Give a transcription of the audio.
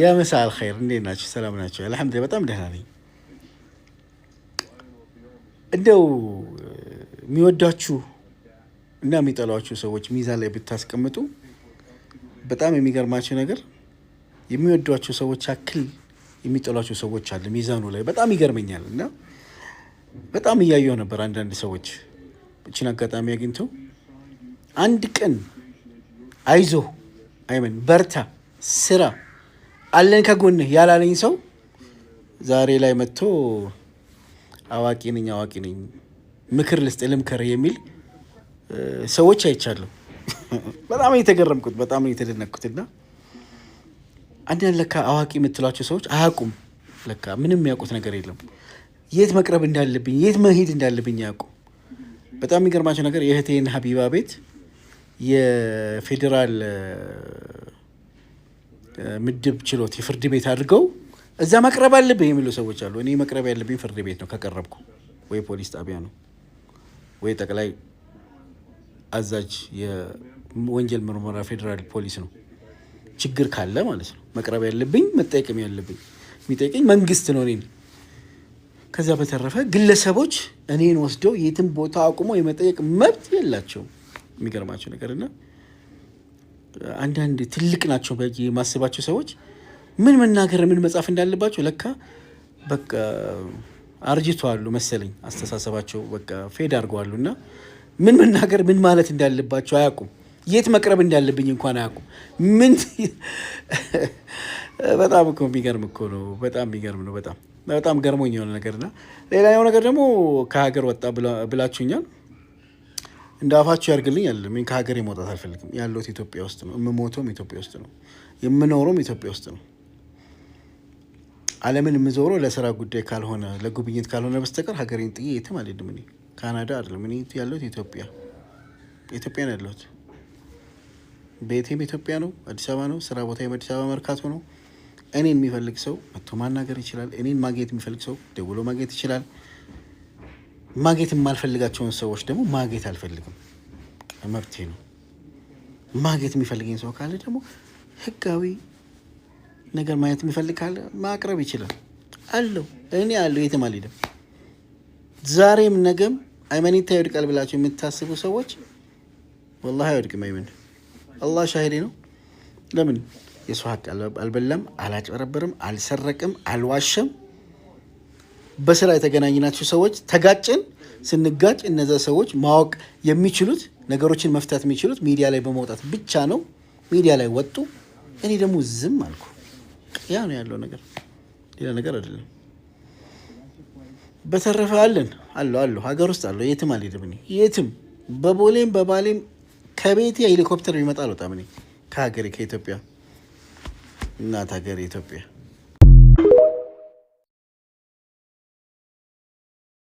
يا مساء الخير እንዴት ናችሁ ሰላም ናችሁ አልহামዱሊላህ በጣም ደህና ነኝ እንደው የሚወዳችሁ እና የሚጠሏችሁ ሰዎች ሚዛን ላይ ብታስቀምጡ በጣም የሚገርማችሁ ነገር የሚወዷችሁ ሰዎች አክል የሚጠሏችሁ ሰዎች አለ ሚዛኑ ላይ በጣም ይገርመኛል እና በጣም እያየሁ ነበር አንዳንድ ሰዎች እቺን አጋጣሚ አግኝተው አንድ ቀን አይዞ አይመን በርታ ስራ አለን ከጎንህ ያላለኝ ሰው ዛሬ ላይ መጥቶ አዋቂ ነኝ ምክር ልስጥ ልምከር የሚል ሰዎች አይቻለሁ በጣም እየተገረምኩት በጣም እየተደነቅኩትና አንደኛ ለካ አዋቂ የምትሏቸው ሰዎች አያውቁም ለካ ምንም የሚያውቁት ነገር የለም የት መቅረብ እንዳለብኝ የት መሄድ እንዳለብኝ ያውቁ በጣም የሚገርማቸው ነገር የእህቴን ሀቢባ ቤት የፌደራል ምድብ ችሎት የፍርድ ቤት አድርገው እዛ መቅረብ አለብኝ የሚሉ ሰዎች አሉ እኔ መቅረብ ያለብኝ ፍርድ ቤት ነው ከቀረብኩ ወይ ፖሊስ ጣቢያ ነው ወይ ጠቅላይ አዛዥ የወንጀል ምርመራ ፌደራል ፖሊስ ነው ችግር ካለ ማለት ነው መቅረብ ያለብኝ መጠየቅም ያለብኝ የሚጠይቀኝ መንግስት ነው እኔን ከዛ በተረፈ ግለሰቦች እኔን ወስደው የትም ቦታ አቁሞ የመጠየቅ መብት የላቸውም የሚገርማቸው ነገርና አንዳንድ ትልቅ ናቸው በየ ማስባቸው ሰዎች ምን መናገር ምን መጻፍ እንዳለባቸው ለካ በቃ አርጅቷሉ መሰለኝ አስተሳሰባቸው በቃ ፌድ አድርገዋሉና ምን መናገር ምን ማለት እንዳለባቸው አያውቁም የት መቅረብ እንዳለብኝ እንኳን አያውቁም ምን በጣም እኮ የሚገርም እኮ ነው በጣም የሚገርም ነው በጣም ገርሞኝ የሆነ ነገርና ሌላኛው ነገር ደግሞ ከሀገር ወጣ ብላችሁኛል እንዳፋችሁ ያርግልኝ አይደለም ምን ከሀገር መውጣት አልፈልግም ያለሁት ኢትዮጵያ ውስጥ ነው የምሞተውም ኢትዮጵያ ውስጥ ነው የምኖረውም ኢትዮጵያ ውስጥ ነው ዓለምን የምዞረው ለስራ ጉዳይ ካልሆነ ለጉብኝት ካልሆነ በስተቀር ሀገሬን ጥዬ የትም አልሄድም እኔ ካናዳ አይደለም እኔ ያለሁት ኢትዮጵያ ነው ያለሁት ቤቴም ኢትዮጵያ ነው አዲስ አበባ ነው ስራ ቦታዬም አዲስ አበባ መርካቶ ነው እኔን የሚፈልግ ሰው መጥቶ ማናገር ይችላል እኔን ማግኘት የሚፈልግ ሰው ደውሎ ማግኘት ይችላል ማግኘት የማልፈልጋቸውን ሰዎች ደግሞ ማግኘት አልፈልግም መብቴ ነው ማግኘት የሚፈልገኝ ሰው ካለ ደግሞ ህጋዊ ነገር ማየት የሚፈልግ ካለ ማቅረብ ይችላል አለው እኔ አለው የትም አልሄድም ዛሬም ነገም አይመኒታ ይወድቃል ብላችሁ የምታስቡ ሰዎች والله አይወድቅም አይመን አላህ ሻሂዴ ነው ለምን የሰው ሀቅ አልበላም አላጭበረበርም አልሰረቅም አልዋሸም በስራ የተገናኘናቸው ሰዎች ተጋጨን ስንጋጭ እነዛ ሰዎች ማወቅ የሚችሉት ነገሮችን መፍታት የሚችሉት ሚዲያ ላይ በመውጣት ብቻ ነው ሚዲያ ላይ ወጡ እኔ ደግሞ ዝም አልኩ ያ ነው ያለው ነገር ሌላ ነገር አይደለም በተረፈ አለው ሀገር ውስጥ አለው የትም አልሄድም እኔ የትም በቦሌም በባሌም ከቤቴ ሄሊኮፕተር ይመጣል ወጣ ምን ከሀገሬ ከኢትዮጵያ እናት ሀገሬ ኢትዮጵያ